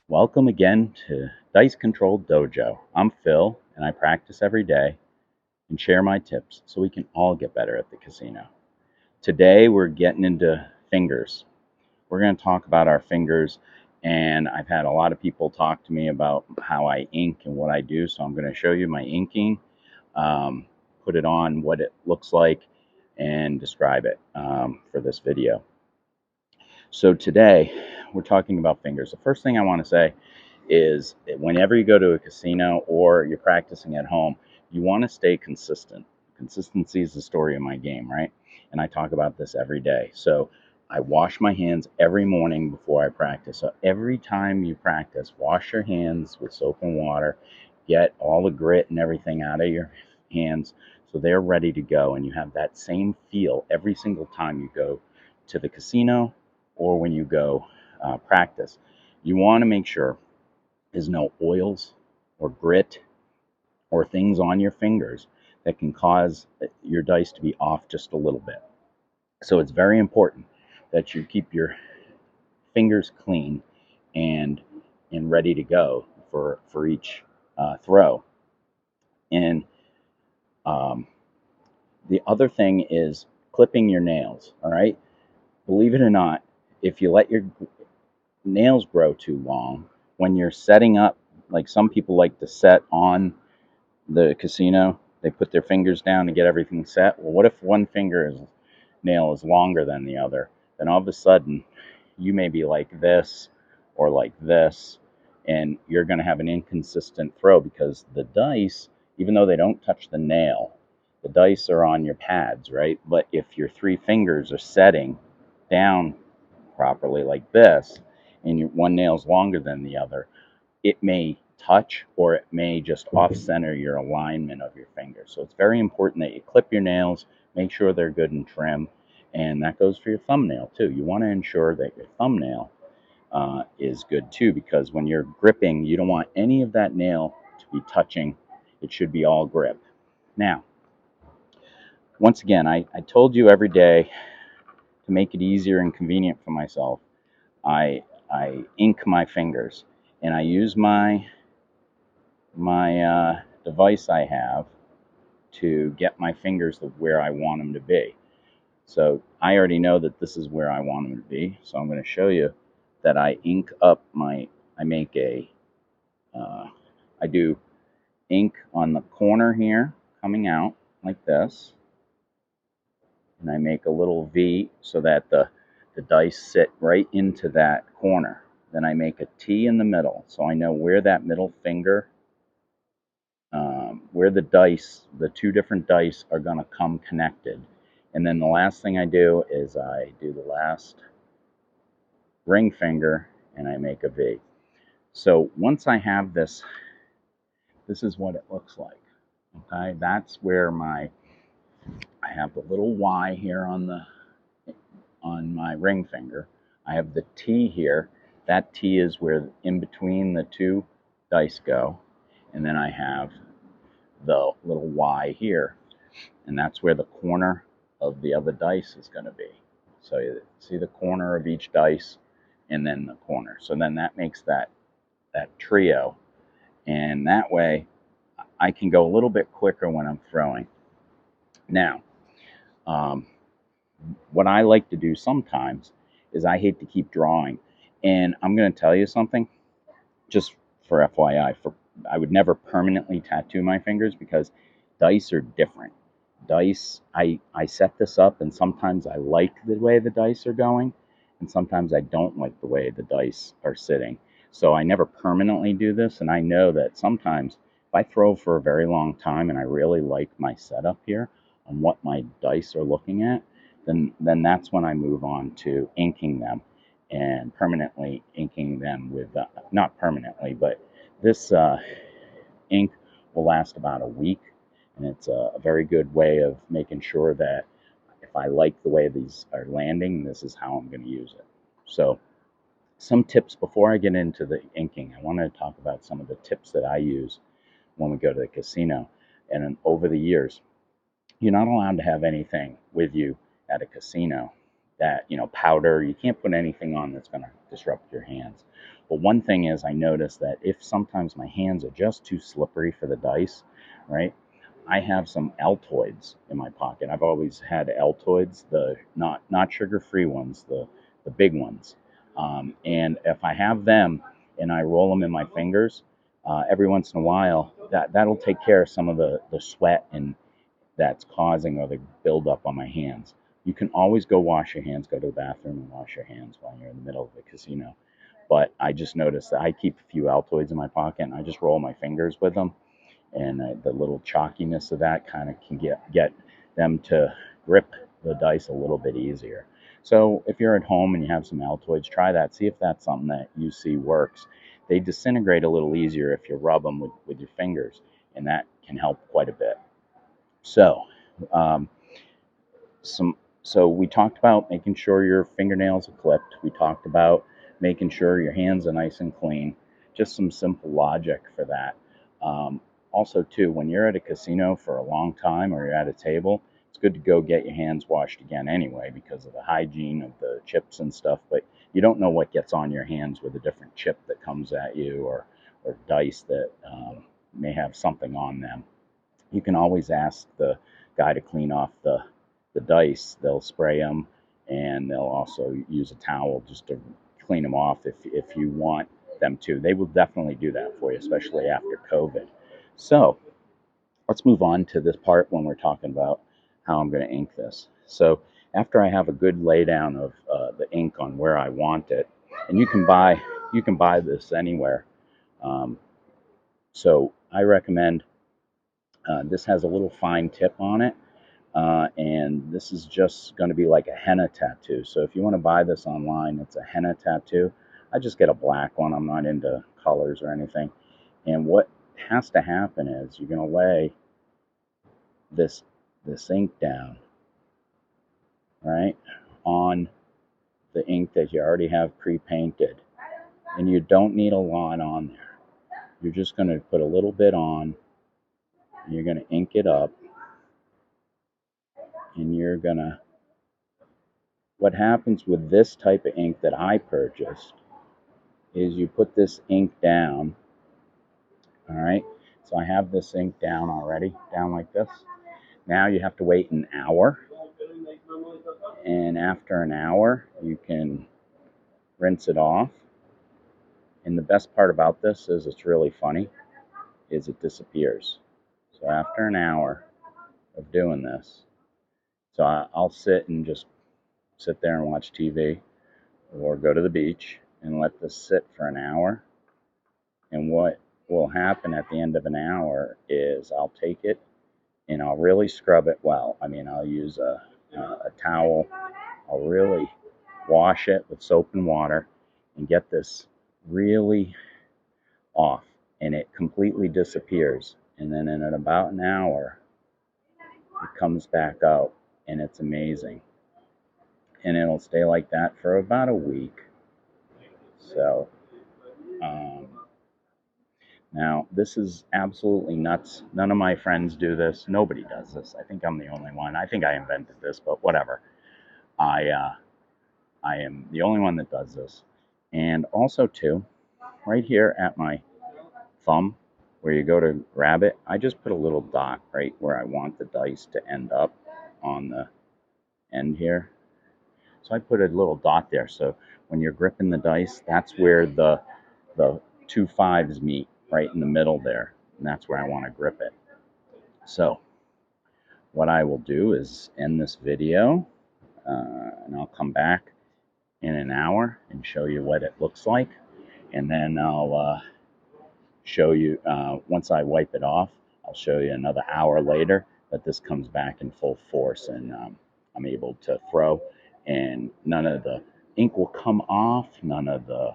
Welcome again to Dice Controlled Dojo. I'm Phil, and I practice every day and share my tips so we can all get better at the casino. Today, we're getting into fingers. We're going to talk about our fingers, and I've had a lot of people talk to me about how I ink and what I do, so I'm going to show you my inking, um, put it on, what it looks like, and describe it for this video. So today, we're talking about fingers. The first thing I want to say is whenever you go to a casino or you're practicing at home, you want to stay consistent. Consistency is the story of my game, right? And I talk about this every day. So I wash my hands every morning before I practice. So every time you practice, wash your hands with soap and water, get all the grit and everything out of your hands so they're ready to go. And you have that same feel every single time you go to the casino or when you go practice. You want to make sure there's no oils or grit or things on your fingers that can cause your dice to be off just a little bit. So it's very important that you keep your fingers clean and ready to go for each throw. And um, the other thing is clipping your nails. All right, believe it or not, if you let your nails grow too long when you're setting up, like some people like to set on the casino, they put their fingers down to get everything set. Well, what if one nail is longer than the other? Then all of a sudden, you may be like this or like this, and you're going to have an inconsistent throw because the dice, even though they don't touch the nail, the dice are on your pads, right? But if your three fingers are setting down properly like this, and one nail's longer than the other, it may touch or it may just off center your alignment of your fingers. So it's very important that you clip your nails, make sure they're good and trim, and that goes for your thumbnail too. You want to ensure that your thumbnail is good too, because when you're gripping, you don't want any of that nail to be touching. It should be all grip. Now, once again, I told you every day to make it easier and convenient for myself. I ink my fingers, and I use my device I have to get my fingers to where I want them to be. So I already know that this is where I want them to be. So I'm going to show you that I ink up I make uh, I do ink on the corner here coming out like this. And I make a little V so that the dice sit right into that corner. Then I make a T in the middle so I know where that middle finger where the two different dice are going to come connected. And then the last thing I do is I do the last ring finger and I make a V. So once I have this, this is what it looks like. Okay, that's where I have the little Y here on my ring finger. I have the T here. That T is where in between the two dice go. And then I have the little Y here, and that's where the corner of the other dice is going to be. So you see the corner of each dice and then the corner. So then that makes that trio, and that way I can go a little bit quicker when I'm throwing. Now, um, what I like to do sometimes is I hate to keep drawing, and I'm going to tell you something, just for FYI, I would never permanently tattoo my fingers because dice are different. Dice, I set this up, and sometimes I like the way the dice are going, and sometimes I don't like the way the dice are sitting. So I never permanently do this, and I know that sometimes if I throw for a very long time and I really like my setup here on what my dice are looking at, then that's when I move on to inking them and permanently inking them with, not permanently, but this ink will last about a week, and it's a very good way of making sure that if I like the way these are landing, this is how I'm going to use it. So some tips before I get into the inking. I want to talk about some of the tips that I use when we go to the casino. And over the years, you're not allowed to have anything with you at a casino that, powder. You can't put anything on that's going to disrupt your hands. But one thing is, I noticed that if sometimes my hands are just too slippery for the dice, right? I have some Altoids in my pocket. I've always had Altoids, the not sugar-free ones, the big ones. And if I have them and I roll them in my fingers, every once in a while, that'll take care of some of the sweat and that's causing or the buildup on my hands. You can always go wash your hands, go to the bathroom and wash your hands while you're in the middle of the casino. But I just noticed that I keep a few Altoids in my pocket and I just roll my fingers with them, and the little chalkiness of that kind of can get them to grip the dice a little bit easier. So if you're at home and you have some Altoids, try that. See if that's something that you see works. They disintegrate a little easier if you rub them with your fingers, and that can help quite a bit. So, um, some so we talked about making sure your fingernails are clipped. We talked about making sure your hands are nice and clean. Just some simple logic for that. Also, too, when you're at a casino for a long time or you're at a table, it's good to go get your hands washed again anyway because of the hygiene of the chips and stuff. But you don't know what gets on your hands with a different chip that comes at you, or dice that may have something on them. You can always ask the guy to clean off the dice. They'll spray them, and they'll also use a towel just to clean them off if you want them to. They will definitely do that for you, especially after COVID. So let's move on to this part when we're talking about how I'm going to ink this. So after I have a good laydown of the ink on where I want it, and you can buy this anywhere. Um, so I recommend this has a little fine tip on it, and this is just going to be like a henna tattoo. So if you want to buy this online, it's a henna tattoo. I just get a black one. I'm not into colors or anything. And what has to happen is you're going to lay this ink down, right, on the ink that you already have pre-painted. And you don't need a lot on there. You're just going to put a little bit on. You're going to ink it up. And you're going to, what happens with this type of ink that I purchased is you put this ink down, all right? So I have this ink down already, down like this. Now you have to wait an hour. And after an hour, you can rinse it off. And the best part about this is it's really funny, is it disappears. So after an hour of doing this, so I'll sit and just sit there and watch TV or go to the beach and let this sit for an hour. And what will happen at the end of an hour is I'll take it and I'll really scrub it well. I mean, I'll use a towel. I'll really wash it with soap and water and get this really off, and it completely disappears. And then in about an hour, it comes back out, and it's amazing. And it'll stay like that for about a week. So, now this is absolutely nuts. None of my friends do this. Nobody does this. I think I'm the only one. I think I invented this, but whatever. I am the only one that does this. And also, too, right here at my thumb, where you go to grab it, I just put a little dot right where I want the dice to end up on the end here. So I put a little dot there. So when you're gripping the dice, that's where the two fives meet, right in the middle there. And that's where I want to grip it. So what I will do is end this video, and I'll come back in an hour and show you what it looks like. And then I'll show you, once I wipe it off, I'll show you another hour later that this comes back in full force, and I'm able to throw, and none of the ink will come off, none of the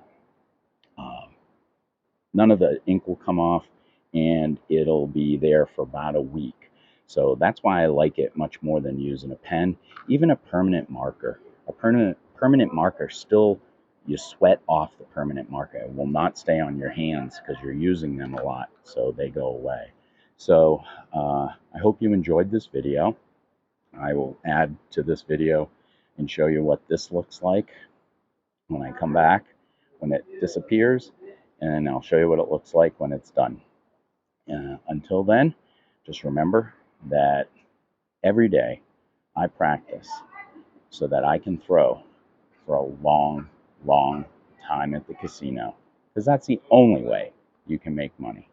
ink will come off, and it'll be there for about a week. So that's why I like it much more than using a pen. Even a permanent marker. A permanent marker still, you sweat off the permanent marker. It will not stay on your hands because you're using them a lot, so they go away. So I hope you enjoyed this video. I will add to this video and show you what this looks like when I come back. when it disappears, and I'll show you what it looks like when it's done. Until then, just remember that every day I practice so that I can throw for a long, long time at the casino, because that's the only way you can make money.